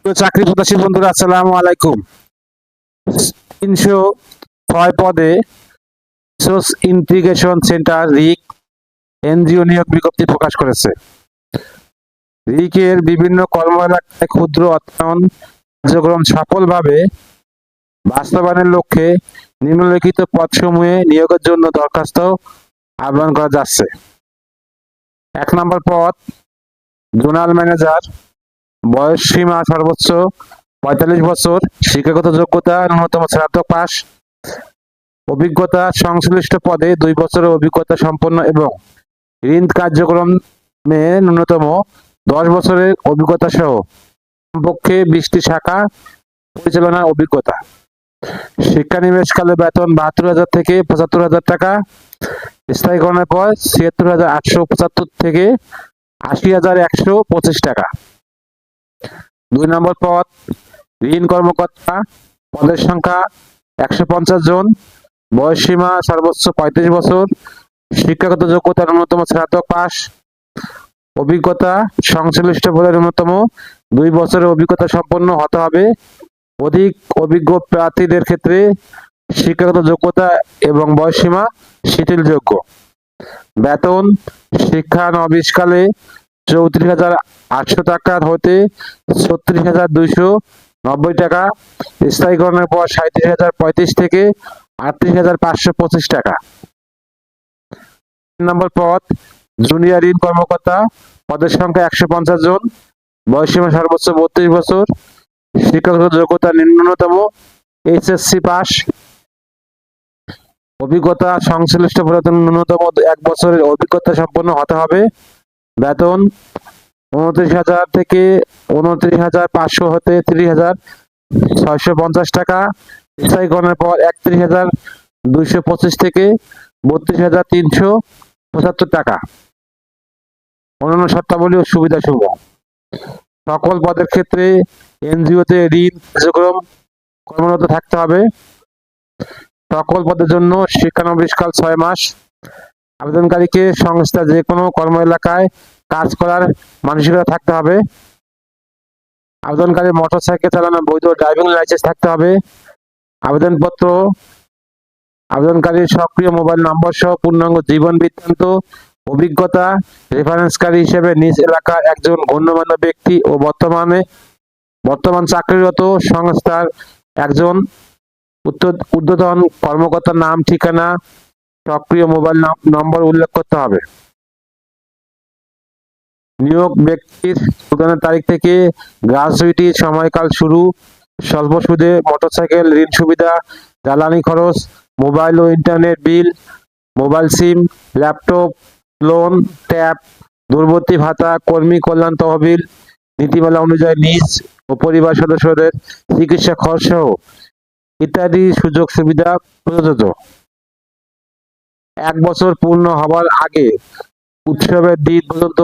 তো চাকরি প্রত্যাশী বন্ধুরা আসসালামু আলাইকুম। ৩০৬ পদে রিসোর্স ইন্টিগ্রেশন সেন্টার রিক এনজিও নিয়োগ বিজ্ঞপ্তি প্রকাশ করেছে। রিকের বিভিন্ন কর্ম এলাকায় ক্ষুদ্র অর্থায়ন কার্যক্রম সফলভাবে বাস্তবায়নের লক্ষ্যে নিম্নলিখিত পদসমূহে নিয়োগের জন্য দরখাস্ত আহ্বান করা যাচ্ছে। ১ নম্বর পদ জোনাল ম্যানেজার, বয়স সীমা সর্বোচ্চ ৪৫ বছর, শিক্ষাগত যোগ্যতা ন্যূনতম স্নাতক পাস, অভিজ্ঞতা সংশ্লিষ্ট পদে ২ বছরের অভিজ্ঞতা সম্পন্ন এবং ঋণ কার্যক্রমে ন্যূনতম ১০ বছরের অভিজ্ঞতা সহ কমপক্ষে ২০টি শাখা পরিচালনার অভিজ্ঞতা। শিক্ষানিবেশকালে বেতন ৭২,০০০ থেকে ৭৫,০০০ টাকা, স্থায়ীকরণের পর ৭৬,৮৭৫ থেকে ৮০,১২৫ টাকা। ২ নম্বর পদ ঋণ কর্মকর্তা, পদের সংখ্যা ১৫০ জন, বয়স সীমা সর্বোচ্চ ৩৫ বছর, শিক্ষাগত যোগ্যতা ন্যূনতম স্নাতক পাস, অভিজ্ঞতা সংশ্লিষ্ট পদে ন্যূনতম ২ বছরের অভিজ্ঞতা সম্পন্ন হতে হবে। অধিক অভিজ্ঞ প্রার্থীদের ক্ষেত্রে শিক্ষাগত যোগ্যতা এবং বয়সসীমা শিথিলযোগ্য। বেতন শিক্ষানবিশকালে ৩৪,৮০০ টাকা হতে ৩৬,২৯০ টাকা, স্থায়ীকরণের পর ৩৭,০৩৫ থেকে ৩৮,৫২৫ টাকা। ৩ নম্বর পদ জুনিয়র ঋণ কর্মকর্তা, পদের সংখ্যা ১৫০ জন, বয়সসীমা সর্বোচ্চ ৩২ বছর, শিক্ষাগত যোগ্যতা ন্যূনতম এইচএসসি পাস, অভিজ্ঞতা সংশ্লিষ্ট পদে ন্যূনতম ১ বছরের অভিজ্ঞতা সম্পন্ন হতে হবে। বেতন ২৯,০০০ থেকে ২৯,৫০০ হতে ৩০,৬৫০ টাকা, স্থায়ীকরণের পর ৩১,২২৫ থেকে ৩২,৩৭৫ টাকা। অন্যান্য শর্তাবলী ও সুবিধাসমূহ। সকল পদের ক্ষেত্রে এনজিওতে ঋণ কার্যক্রম কর্মরত থাকতে হবে। সকল পদের জন্য শিক্ষানবিশকাল ৬ মাস। আবেদনকারীকে সংস্থা যে কোনো কর্ম এলাকায় কাজ করার মানসিকতা থাকতে হবে। আবেদনকারী মোটরসাইকেল চালানোর বৈধ ড্রাইভিং লাইসেন্স থাকতে হবে। আবেদনপত্র আবেদনকারীর সক্রিয় মোবাইল নম্বর সহ পূর্ণাঙ্গ জীবন বৃত্তান্ত, অভিজ্ঞতা, রেফারেন্সকারী হিসেবে নিজ এলাকার একজন গণ্যমান্য ব্যক্তি ও বর্তমান চাকরিরত সংস্থার একজন ঊর্ধ্বতন কর্মকর্তার নাম, ঠিকানা, সক্রিয় মোবাইল নম্বর উল্লেখ করতে হবে। নিয়োগ ব্যক্তির প্রদানের তারিখ থেকে গ্র্যাচুইটি সময়কাল শুরু। স্বল্প সুদে মোটরসাইকেল ঋণ সুবিধা, জ্বালানি খরচ, মোবাইল ও internet bill, mobile sim, laptop, loan, tab, দূরবর্তী ভাতা, কর্মী কল্যাণ তহবিল, নীতিমালা অনুযায়ী নিজ ও পরিবার সদস্যদের চিকিৎসা খরচ সহ ইত্যাদি সুযোগ সুবিধা প্রযোজ্য। ১ বছর পূর্ণ হবার আগে উৎসবের দিন পর্যন্ত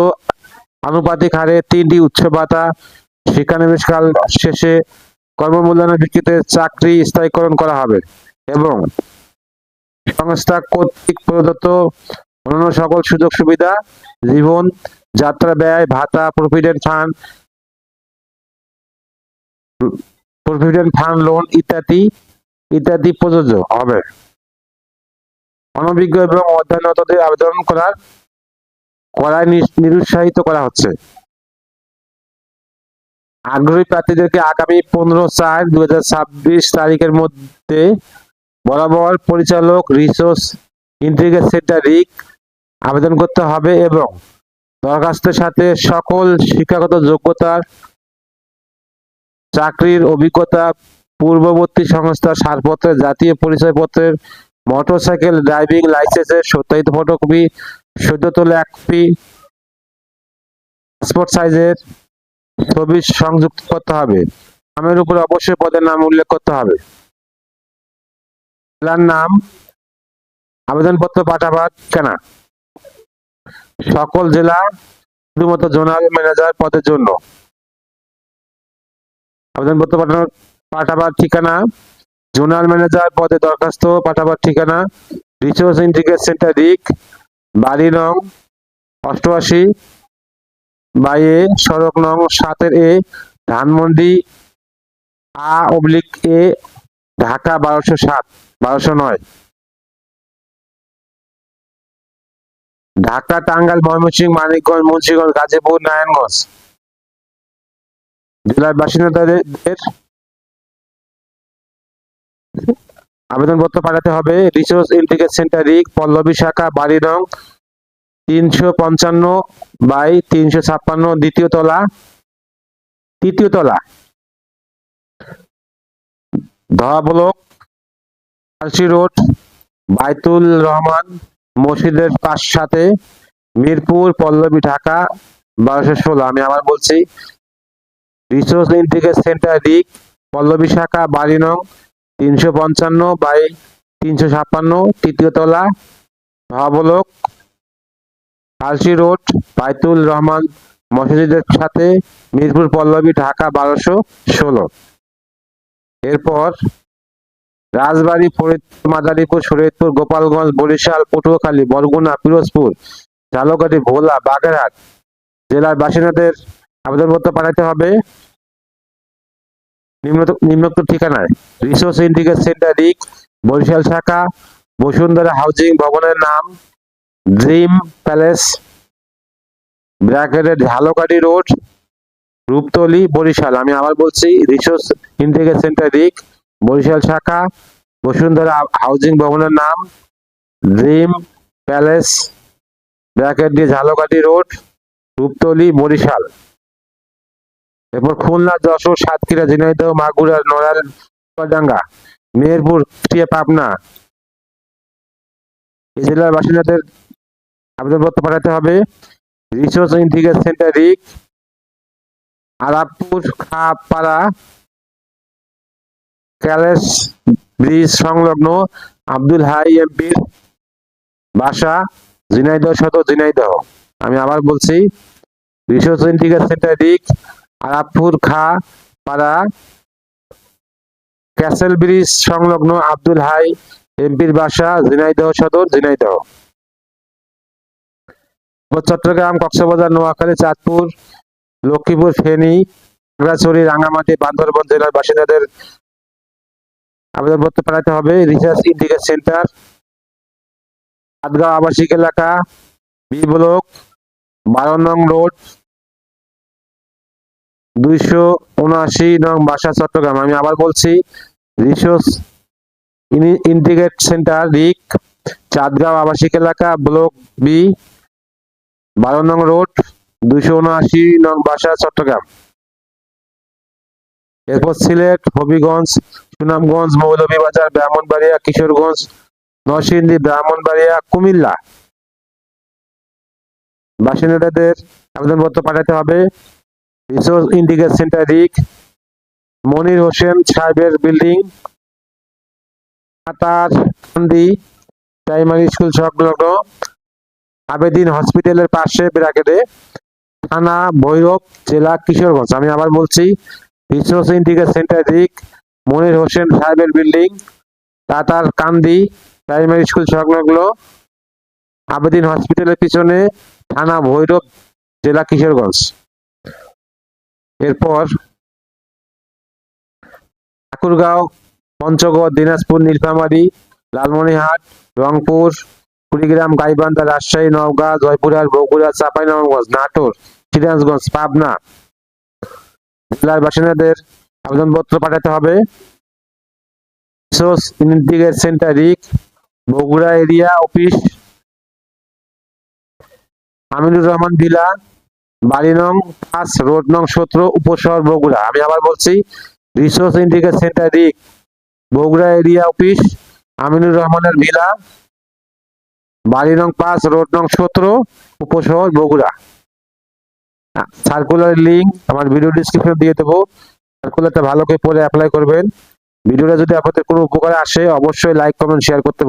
আনুপাতিক হারে ৩টি উৎসব ভাতা, শিক্ষানবিশকাল শেষে কর্মমূল্যায়নের ভিত্তিতে চাকরি স্থায়ীকরণ করা হবে এবং সংস্থা কর্তৃক প্রদত্ত অন্যান্য সকল সুযোগ সুবিধা, জীবন যাত্রা ব্যয় ভাতা, প্রভিডেন্ট ফান্ড লোন ইত্যাদি প্রযোজ্য হবে। অনভিজ্ঞ এবং অধ্যয়নরতদের আবেদন করায় নিরুৎসাহিত করা হচ্ছে। আগ্রহী প্রার্থীদেরকে আগামী ১৫/৪/২০২৬ তারিখের মধ্যে বরাবর পরিচালক রিসোর্স ইন্টিগ্রেশন সেন্টার রিক আবেদন করতে হবে এবং দরখাস্তের সাথে সকল শিক্ষাগত যোগ্যতার, চাকরির অভিজ্ঞতা, পূর্ববর্তী সংস্থার ছাড়পত্রের, জাতীয় পরিচয়পত্রের, মোটরসাইকেল ড্রাইভিং লাইসেন্সের সত্যায়িত ফটোকপি, সদ্য তোলা ১ কপি, পাসপোর্ট সাইজের ছবি সংযুক্ত করতে হবে। নামের উপর অবশ্যই পদের নাম উল্লেখ করতে হবে। জেলার নাম, আবেদনপত্র পাঠাবার ঠিকানা। সকল জেলা শুধুমাত্র জোনাল ম্যানেজার পদের জন্য। আবেদনপত্র পাঠাবার ঠিকানা জোনাল ম্যানেজার পদে দরখাস্ত পাঠাবার ঠিকানা রিসোর্স ইন্টিগ্রেশন সেন্টার রিক, বাড়ি নং 88/এ, সড়ক নং 7/এ, ধানমন্ডি A/A, ঢাকা 1207, 1209, ঢাকা, টাঙ্গাইল, ময়মনসিংহ, মানিকগঞ্জ, মুন্সিগঞ্জ, গাজীপুর, নারায়ণগঞ্জ। জেলার বাসিন্দাদের আবেদনপত্র পাঠাতে হবে রিসোর্স ইন্টিগ্রেশন সেন্টার রিক, পল্লবী শাখা, বাড়ি নং 355/356, তৃতীয় তলা, ধোয়া ব্লক, কালসি রোড, বাইতুল রহমান মসজিদের সাথে, মিরপুর, পল্লবী, ঢাকা 1216। আমি আবার বলছি, রিসোর্স ইন্টিগ্রেশন সেন্টার রিক, পল্লবী শাখা, বাড়ি নং 355/356, তৃতীয় তলা, ধোয়া ব্লক, কালসি রোড, বাইতুল রহমান মসজিদের সাথে, মিরপুর, পল্লবী, ঢাকা 1216। এরপর রাজবাড়ী, ফরিদপুর, মাদারীপুর, শরীয়তপুর, গোপালগঞ্জ, বরিশাল, পটুয়াখালী, বরগুনা, পিরোজপুর, ঝালকাঠি, ভোলা, বাগেরহাট জেলার বাসিন্দাদের আবেদনপত্র পাঠাতে হবে নিম্নোক্ত ঠিকানায়: রিসোর্স ইন্টিগ্রেশন সেন্টার রিক, বরিশাল শাখা, বসুন্ধরা হাউজিং ভবনের নাম, dream palace, Jhalokathi road, Rupatali, Barishal. আমি আবার বলছি, রিসোর্স ইন্টিগ্রেশন সেন্টার রিক, বরিশাল শাখা, বসুন্ধরা হাউজিং ভবনের নাম, dream palace, Jhalokathi road, Rupatali, Barishal. এরপর খুলনা, যশোর, সাতক্ষীরা, ঝিনাইদহ, মাগুরা, নড়াইল, চুয়াডাঙ্গা, মেহেরপুর, পাবনা এই জেলার বাসিন্দাদের আবেদনপত্র পাঠাতে হবে রিসোর্স ইন্টিগ্রেশন সেন্টার রিক, আলাপুর, খাপাড়া, ক্যালেস ব্রিজ সংলগ্ন, আব্দুল হাই এমপির বাসা, ঝিনাইদহ সদর, ঝিনাইদহ। আমি আবার বলছি, রিসোর্স ইন্টিগ্রেশন সেন্টার রিক, আলাপুর, খাপাড়া, ক্যাসেল ব্রিজ সংলগ্ন, আব্দুল হাই এমপির বাসা, ঝিনাইদহ সদর, ঝিনাইদহ। চট্টগ্রাম, কক্সবাজার, নোয়াখালী, চাঁদপুর, লক্ষ্মীপুর, ফেনী, খাগড়াছড়ি, রাঙ্গামাটি, বান্দরবান জেলার বাসিন্দাদের আবেদনপত্র পাঠাতে হবে রিসার্চ ইন্টিগ্রেশন সেন্টার, আটগাঁও আবাসিক এলাকা, বি ব্লক, 12 নং রোড, 279 নং বাসা, চট্টগ্রাম। আমি আবার বলছি, রিসোর্স ইন্টিগ্রেশন সেন্টার রিক, চাঁদগাঁও আবাসিক এলাকা, ব্লক বি, 12 নং রোড, 279 নং বাসা, চট্টগ্রাম। এরপর সিলেট, হবিগঞ্জ, সুনামগঞ্জ, মৌলভীবাজার, ব্রাহ্মণবাড়িয়া, কিশোরগঞ্জ, নরসিংদী, ব্রাহ্মণবাড়িয়া, কুমিল্লা বাসিন্দাদের আবেদনপত্র পাঠাতে হবে রিসোর্স ইন্টিগ্রেশন সেন্টার রিক, মনির হোসেন সাহেবের বিল্ডিং, কাতারকান্দি প্রাইমারি স্কুল সংলগ্ন, আবেদিন হসপিটালের পাশে, ব্র্যাকেটে, থানা ভৈরব, জেলা কিশোরগঞ্জ। আমি আবার বলছি, রিসোর্স ইন্টিগ্রেশন সেন্টার রিক, মনির হোসেন সাহেবের বিল্ডিং, কাতারকান্দি প্রাইমারি স্কুল সংলগ্ন, আবেদিন হসপিটালের পিছনে, থানা ভৈরব, জেলা কিশোরগঞ্জ। এরপর ঠাকুরগাঁও, পঞ্চগড়, দিনাজপুর, নীলফামারী, লালমনিরহাট, রংপুর, কুড়িগ্রাম, গাইবান্ধা, রাজশাহী, নওগাঁ, জয়পুরহাট, বগুড়া, চাঁপাইনবাবগঞ্জ, নাটোর, সিরাজগঞ্জ, পাবনা জেলার বাসিন্দাদের আবেদনপত্র পাঠাতে হবে resource integration centre RIC, Bogura area office, Aminur Rahman villa, বাড়ি নং 5, রোড নং 17, উপশহর, বগুড়া। আমি আবার বলছি, resource integration centre RIC, Bogura area office, Aminur রহমানের ভিলা, বাড়ি নং 5, রোড নং 17, উপশহর, বগুড়া। সার্কুলার লিঙ্ক আমার ভিডিও ডেসক্রিপশনে দিয়ে দেবো, সার্কুলারটা ভালো করে পড়ে অ্যাপ্লাই করবেন। ভিডিওটা যদি আপনাদের কোনো উপকারে আসে, অবশ্যই লাইক, কমেন্ট, শেয়ার করতে